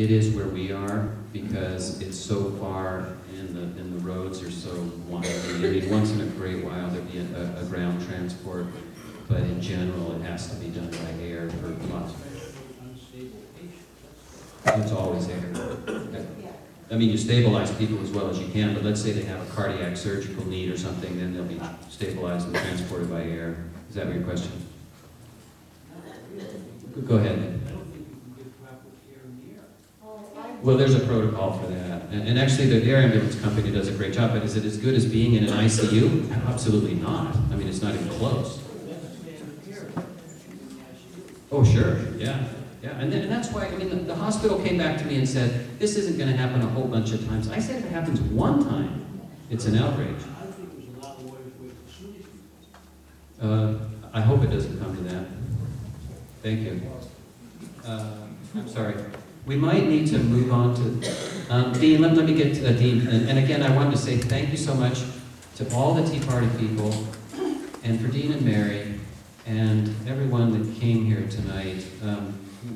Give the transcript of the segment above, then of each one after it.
It is where we are because it's so far and the roads are so windy. I mean, once in a great while there'd be a ground transport, but in general it has to be done by air for lots. It's always air. I mean, you stabilize people as well as you can, but let's say they have a cardiac surgical need or something, then they'll be stabilized and transported by air. Is that your question? Go ahead. Well, there's a protocol for that. And actually, the air ambulance company does a great job, but is it as good as being in an ICU? Absolutely not. I mean, it's not even close. Oh, sure, yeah. Yeah, and that's why, I mean, the hospital came back to me and said, this isn't going to happen a whole bunch of times. I said if it happens one time, it's an outrage. I hope it doesn't come to that. Thank you. I'm sorry. We might need to move on to, Dean, let me get to Dean. And again, I wanted to say thank you so much to all the Tea Party people, and for Dean and Mary, and everyone that came here tonight.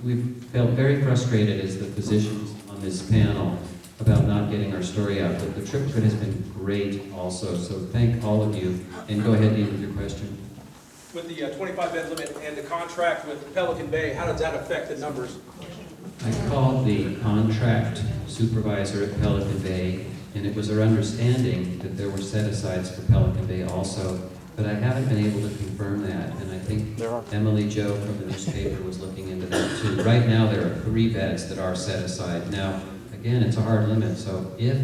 We've felt very frustrated as the physicians on this panel about not getting our story out, but the trip has been great also, so thank all of you. And go ahead, Dean, with your question. With the 25-bed limit and the contract with Pelican Bay, how does that affect the numbers? I called the contract supervisor at Pelican Bay, and it was our understanding that there were set-asides for Pelican Bay also, but I haven't been able to confirm that, and I think Emily Jo from the newspaper was looking into that too. Right now, there are 3 beds that are set aside. Now, again, it's a hard limit, so if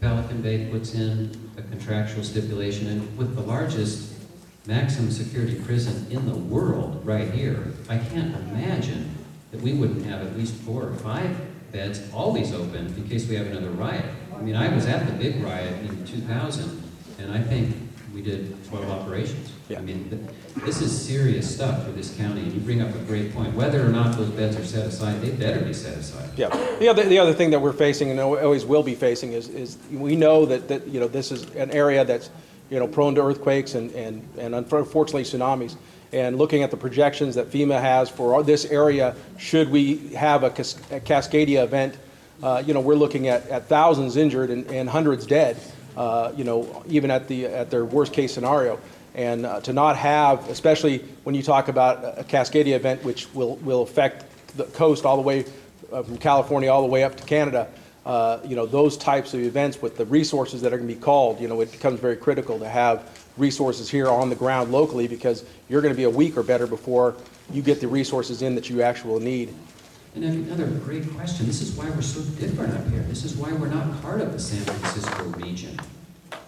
Pelican Bay puts in a contractual stipulation, and with the largest maximum security prison in the world right here, I can't imagine that we wouldn't have at least 4 or 5 beds always open in case we have another riot. I mean, I was at the big riot in 2000, and I think we did 12 operations. Yeah. I mean, this is serious stuff for this county, and you bring up a great point. Whether or not those beds are set aside, they better be set aside. Yeah. The other thing that we're facing, and always will be facing, is we know that this is an area that's prone to earthquakes and unfortunately tsunamis. And looking at the projections that FEMA has for this area, should we have a Cascadia event, we're looking at thousands injured and hundreds dead. Even at their worst case scenario, and to not have, especially when you talk about a Cascadia event, which will affect the coast all the way from California all the way up to Canada, those types of events with the resources that are going to be called, it becomes very critical to have resources here on the ground locally, because you're going to be a week or better before you get the resources in that you actually need. And another great question. This is why we're so different up here. This is why we're not part of the San Francisco region.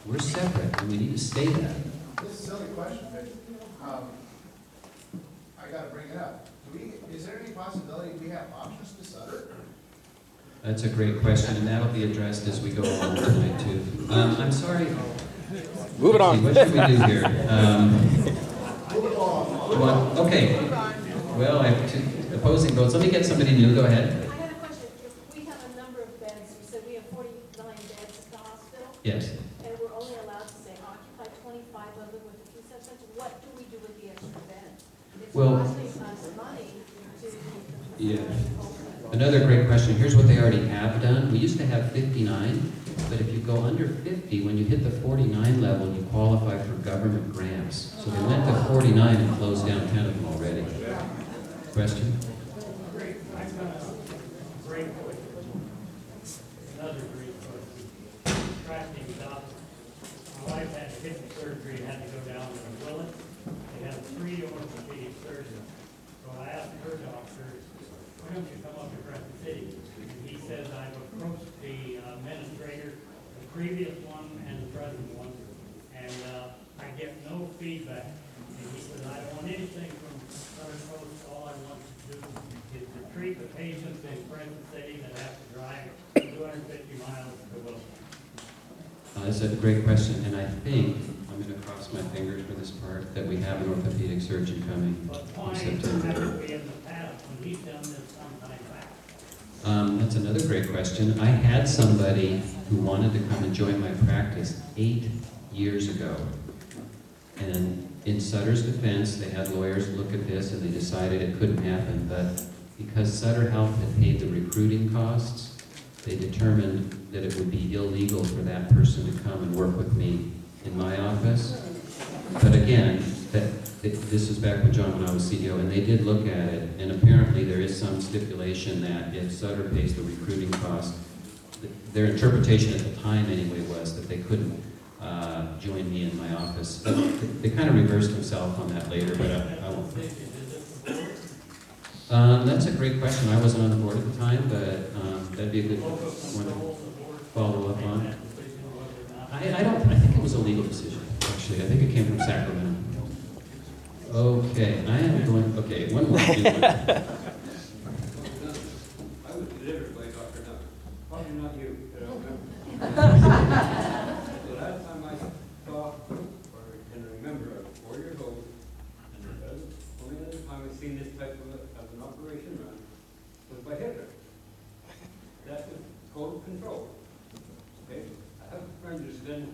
We're separate, and we need to stay that. This is a silly question, but I got to bring it up. Is there any possibility we have options to Sutter? That's a great question, and that'll be addressed as we go along tonight, too. I'm sorry. Move it on. What should we do here? Okay. Well, I have 2 opposing votes. Let me get somebody new. Go ahead. I had a question. If we have a number of beds, you said we have 49 beds at the hospital. Yes. And we're only allowed to say occupy 25 of them with a few sessions. What do we do with the extra beds? It's costing us money to keep them open. Another great question. Here's what they already have done. We used to have 59, but if you go under 50, when you hit the 49 level, you qualify for government grants. So they went to 49 and closed down 10 of them already. Question? Great. I've got a great question. Another great question. Tracking stuff. My wife had hip surgery and had to go down to Willis. They had 3 orthopedic surgeons. So I asked her doctor, why don't you come up to Crescent City? And he says, I've approached the administrator, the previous one and the present one, and I get no feedback. And he says, I don't want anything from Sutter Coast. All I want to do is to treat the patients in Crescent City that have to drive 250 miles to Wilson. That's a great question, and I think, I'm going to cross my fingers for this part, that we have an orthopedic surgeon coming in September. We in the past, when he's done this sometime back. That's another great question. I had somebody who wanted to come and join my practice 8 years ago. And in Sutter's defense, they had lawyers look at this and they decided it couldn't happen, but because Sutter Health had paid the recruiting costs, they determined that it would be illegal for that person to come and work with me in my office. But again, this is back with John when I was CEO, and they did look at it, and apparently there is some stipulation that if Sutter pays the recruiting cost, their interpretation at the time anyway was that they couldn't join me in my office. But they kind of reversed themselves on that later, but I won't. That's a great question. I wasn't on the board at the time, but that'd be a good one to follow up on. I think it was a legal decision, actually. I think it came from Sacramento. Okay, I am going, okay, one more. I was delivered by Dr. Duncan. Probably not you, but I remember. The last time I saw, or can remember, I was 4 years old, and the only other time I've seen this type of an operation run was by Hitler. That was total control. Okay? I have a friend who's been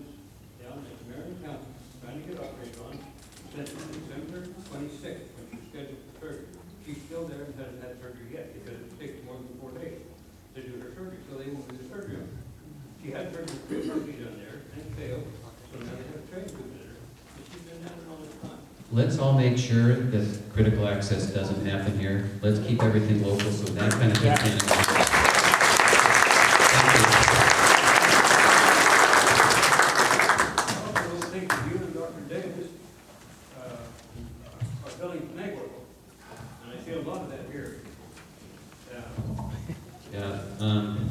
down in Marion County trying to get operated on since December 26th, when she's scheduled for surgery. She's still there and hasn't had surgery yet because it takes more than 4 days to do her surgery, so they won't do the surgery on her. She had surgery previously done there and it failed, so now they have trained to visit her. But she's been down there all this time. Let's all make sure that critical access doesn't happen here. Let's keep everything local so that kind of thing can happen.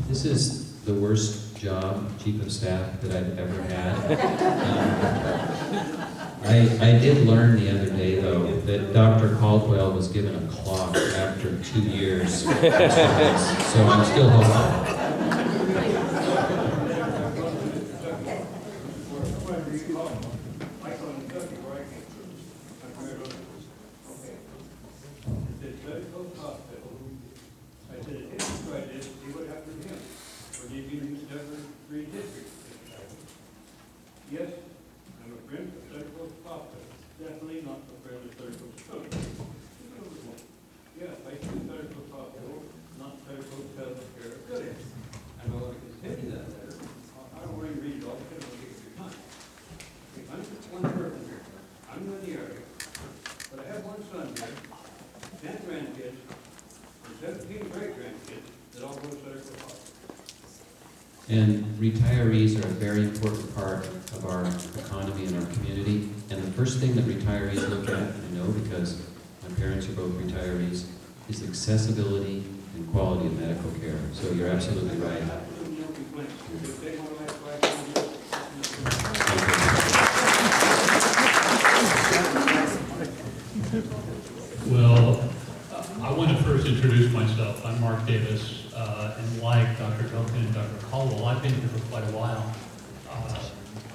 This is the worst job, chief of staff, that I've ever had. I did learn the other day, though, that Dr. Caldwell was given a clock after 2 years. So I'm still hopeful. Yes, I'm a friend of Sutter Hospital. Definitely not a friend of Sutter Hospital. Yes, I see Sutter Hospital, not Sutter Health Care of Good. And I want to continue that letter. I don't want to read it all because I'll take your time. I'm just one person here. I'm in the area. But I have one son here, 10 grandkids, and 17 great-grandkids that all go to Sutter Hospital. And retirees are a very important part of our economy and our community. And the first thing that retirees look at, I know because my parents are both retirees, is accessibility and quality of medical care. So you're absolutely right. Well, I want to first introduce myself. I'm Mark Davis. And like Dr. Duncan and Dr. Caldwell, I've been here for quite a while.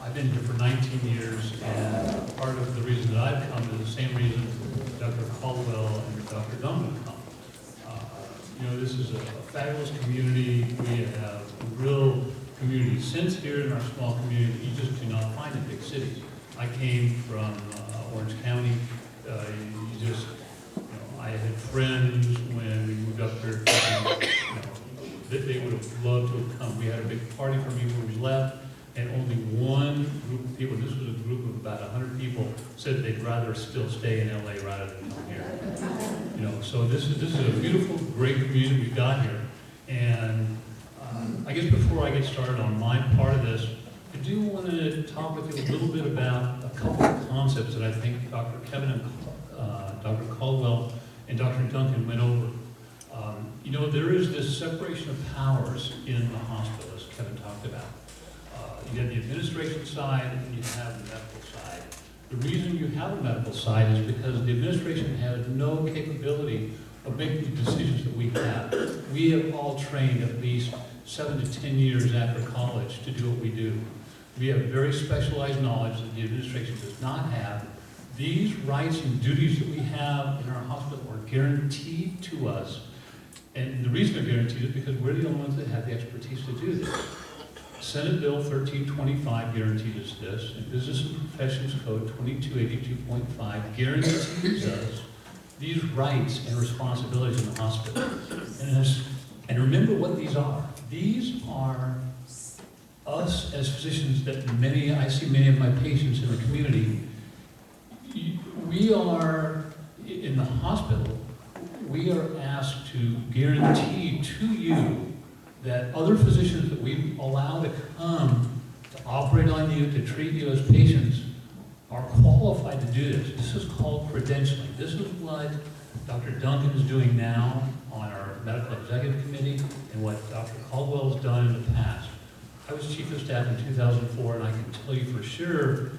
I've been here for 19 years, and part of the reason that I've come is the same reason Dr. Caldwell and Dr. Duncan come. This is a fabulous community. We have a real community sense here in our small community that you just do not find in big cities. I came from Orange County. I had friends when we moved up here, that they would have loved to have come. We had a big party for me when we left, and only one group of people, this was a group of about 100 people, said they'd rather still stay in LA rather than come here. So this is a beautiful, great community we've got here. And I guess before I get started on my part of this, I do want to talk with you a little bit about a couple of concepts that I think Dr. Kevin and Dr. Caldwell and Dr. Duncan went over. There is this separation of powers in the hospital, as Kevin talked about. You have the administration side and you have the medical side. The reason you have a medical side is because the administration has no capability of making the decisions that we have. We have all trained at least 7 to 10 years after college to do what we do. We have very specialized knowledge that the administration does not have. These rights and duties that we have in our hospital are guaranteed to us. And the reason they're guaranteed is because we're the only ones that have the expertise to do this. Senate Bill 1325 guarantees us this, and Business and Professions Code 2282.5 guarantees us these rights and responsibilities in the hospital. And remember what these are. These are us as physicians that I see many of my patients in the community. We are, in the hospital, we are asked to guarantee to you that other physicians that we allow to come to operate on you, to treat you as patients, are qualified to do this. This is called credentialing. This is what Dr. Duncan is doing now on our medical executive committee and what Dr. Caldwell has done in the past. I was chief of staff in 2004, and I can tell you for sure